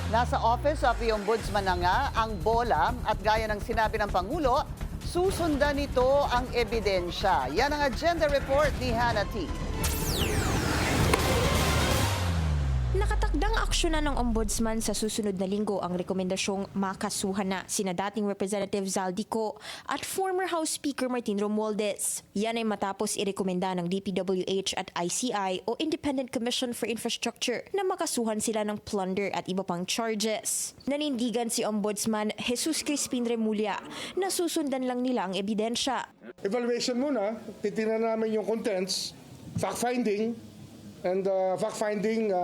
Nasa Office of the Ombudsman na nga ang bola at gaya ng sinabi ng Pangulo, susundan nito ang ebidensya. Yan ang agenda report ni Hannah T. Nakatakdang aksyonan ng Ombudsman sa susunod na linggo ang rekomendasyong makasuhan na sina dating Representative Zaldico at former House Speaker Martin Romualdez. Yan ay matapos irekomenda ng DPWH at ICI o Independent Commission for Infrastructure na makasuhan sila ng plunder at iba pang charges. Nanindigan si Ombudsman Jesus Crispin Remulla na susundan lang nila ang ebidensya. Evaluation muna, titingnan namin yung contents, fact-finding, and fact-finding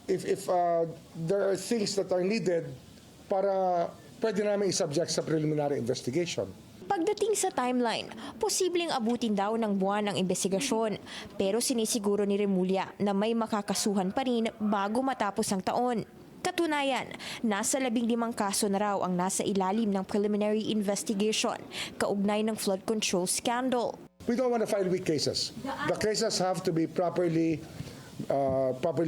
if there are things that are needed para pwede namin i-subject sa preliminary investigation. Pagdating sa timeline, posibleng abutin daw ng buwan ang investigasyon. Pero sinisiguro ni Remulla na may makakasuhan pa rin bago matapos ang taon. Katunayan, nasa 15 kaso na raw ang nasa ilalim ng preliminary investigation kaugnay ng flood control scandal. We don't want to file weak cases. The cases have to be properly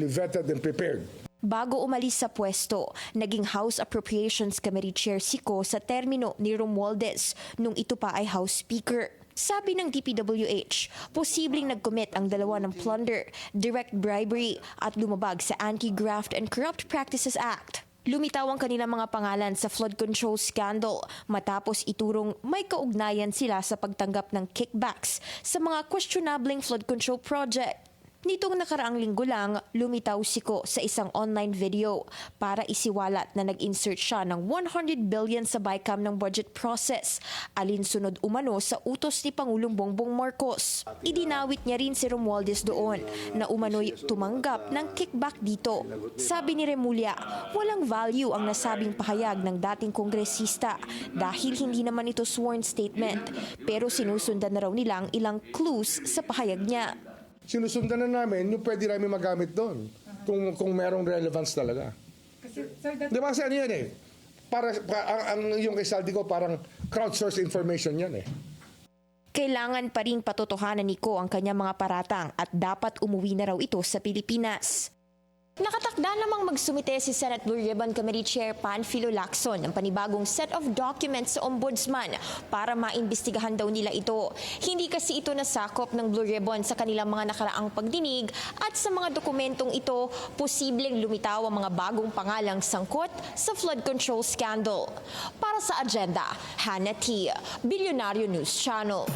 vetted and prepared. Bago umalis sa pwesto, naging House Appropriations Committee Chair si Ko sa termino ni Romualdez nung ito pa ay House Speaker. Sabi ng DPWH, posibleng nag-commit ang dalawa ng plunder, direct bribery at lumabag sa Anti-Graft and Corrupt Practices Act. Lumitaw ang kanilang mga pangalan sa flood control scandal matapos iturong may kaugnayan sila sa pagtanggap ng kickbacks sa mga questionableng flood control project. Nitong nakaraang linggo lang, lumitaw si Ko sa isang online video para isiwalat na nag-insert siya ng 100 billion sa BICAM ng budget process, alinsunod umano sa utos ni Pangulong Bongbong Marcos. Idinawit niya rin si Romualdez doon na umano'y tumanggap ng kickback dito. Sabi ni Remulla, walang value ang nasabing pahayag ng dating kongresista dahil hindi naman ito sworn statement, pero sinusundan na raw nila ang ilang clues sa pahayag niya. Sinusundan na namin yung pwede namin magamit doon kung merong relevance talaga. Di ba kasi ano yan eh? Yung kay Zaldico parang crowdsourced information yan eh. Kailangan pa rin patotohanan ni Ko ang kanyang mga paratang at dapat umuwi na raw ito sa Pilipinas. Nakatakda namang magsumite si Senate Blue Ribbon Committee Chair Panfilo Lacson ng panibagong set of documents sa Ombudsman para maimbestigahan daw nila ito. Hindi kasi ito nasakop ng Blue Ribbon sa kanilang mga nakaraang pagdinig at sa mga dokumentong ito, posibleng lumitaw ang mga bagong pangalang sangkot sa flood control scandal. Para sa agenda, Hannah T, Bilyonaryo News Channel.